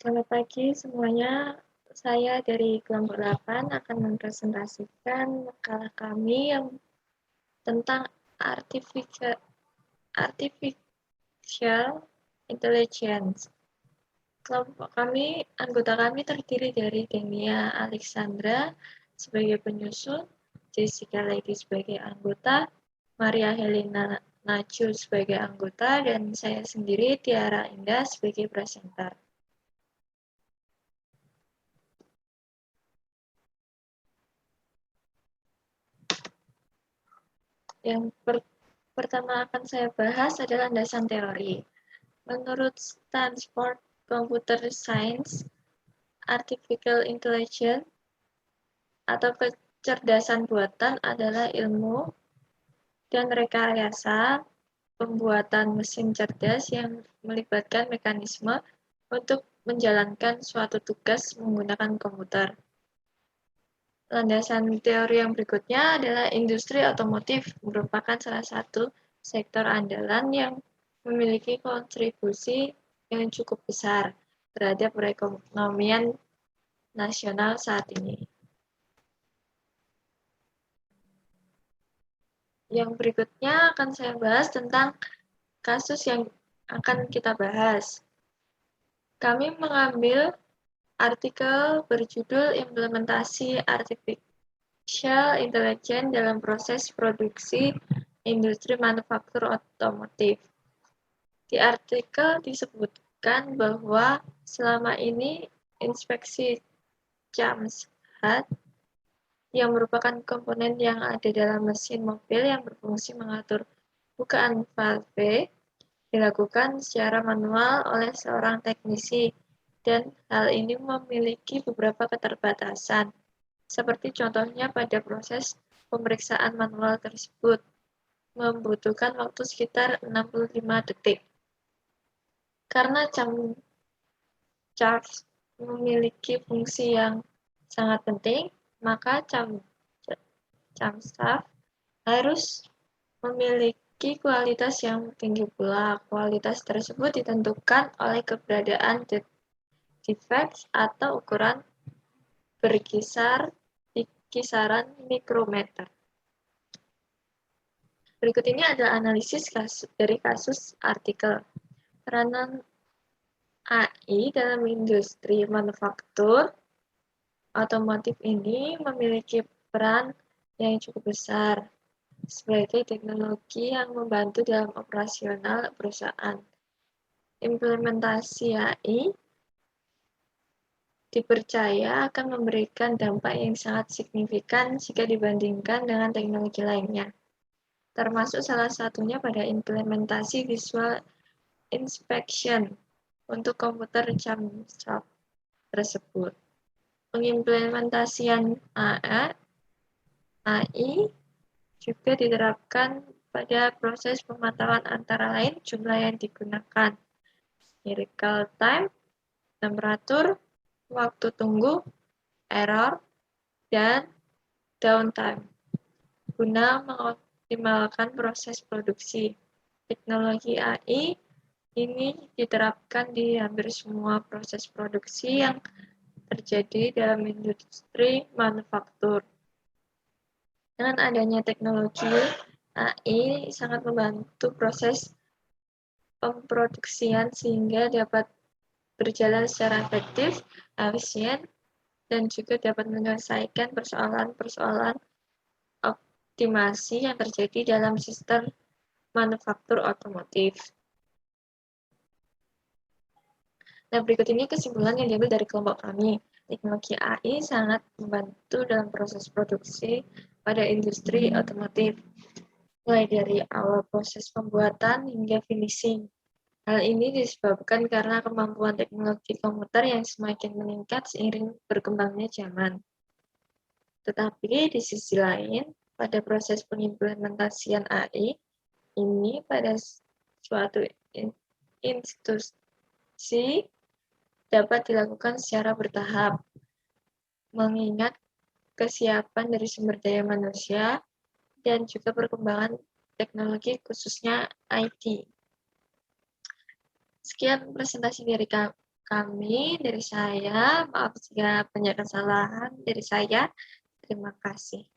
Selamat pagi semuanya. Saya dari kelompok 8 akan mempresentasikan makalah kami yang tentang artificial, artificial intelligence. Anggota kami terdiri dari Denia Alexandra sebagai penyusun, Jessica Lady sebagai anggota, Maria Helena Najul sebagai anggota, dan saya sendiri Tiara Indah sebagai presenter. Yang pertama akan saya bahas adalah landasan teori. Menurut Stanford Computer Science, Artificial Intelligence atau kecerdasan buatan adalah ilmu dan rekayasa pembuatan mesin cerdas yang melibatkan mekanisme untuk menjalankan suatu tugas menggunakan komputer. Landasan teori yang berikutnya adalah industri otomotif, merupakan salah satu sektor andalan yang memiliki kontribusi yang cukup besar terhadap perekonomian nasional saat ini. Yang berikutnya akan saya bahas tentang kasus yang akan kita bahas. Kami mengambil artikel berjudul Implementasi Artificial Intelligence dalam proses produksi industri manufaktur otomotif. Di artikel disebutkan bahwa selama ini inspeksi camshaft yang merupakan komponen yang ada dalam mesin mobil yang berfungsi mengatur bukaan valve dilakukan secara manual oleh seorang teknisi, dan hal ini memiliki beberapa keterbatasan, seperti contohnya pada proses pemeriksaan manual tersebut membutuhkan waktu sekitar 65 detik. Karena camshaft memiliki fungsi yang sangat penting, maka camshaft harus memiliki kualitas yang tinggi pula. Kualitas tersebut ditentukan oleh keberadaan defect atau ukuran berkisar di kisaran mikrometer. Berikut ini adalah analisis dari kasus artikel. Peranan AI dalam industri manufaktur otomotif ini memiliki peran yang cukup besar sebagai teknologi yang membantu dalam operasional perusahaan. Implementasi AI dipercaya akan memberikan dampak yang sangat signifikan jika dibandingkan dengan teknologi lainnya, termasuk salah satunya pada implementasi visual inspection untuk komputer camshaft tersebut. Pengimplementasian AI juga diterapkan pada proses pemantauan antara lain jumlah yang digunakan, miracle time, temperatur, waktu tunggu, error, dan downtime, guna mengoptimalkan proses produksi. Teknologi AI ini diterapkan di hampir semua proses produksi yang terjadi dalam industri manufaktur. Dengan adanya teknologi AI sangat membantu proses pemproduksian sehingga dapat berjalan secara efektif, efisien, dan juga dapat menyelesaikan persoalan-persoalan optimasi yang terjadi dalam sistem manufaktur otomotif. Nah, berikut ini kesimpulan yang diambil dari kelompok kami. Teknologi AI sangat membantu dalam proses produksi pada industri otomotif, mulai dari awal proses pembuatan hingga finishing. Hal ini disebabkan karena kemampuan teknologi komputer yang semakin meningkat seiring berkembangnya zaman. Tetapi di sisi lain, pada proses pengimplementasian AI ini pada suatu institusi dapat dilakukan secara bertahap, mengingat kesiapan dari sumber daya manusia dan juga perkembangan teknologi khususnya IT. Sekian presentasi dari dari saya, maaf jika banyak kesalahan dari saya. Terima kasih.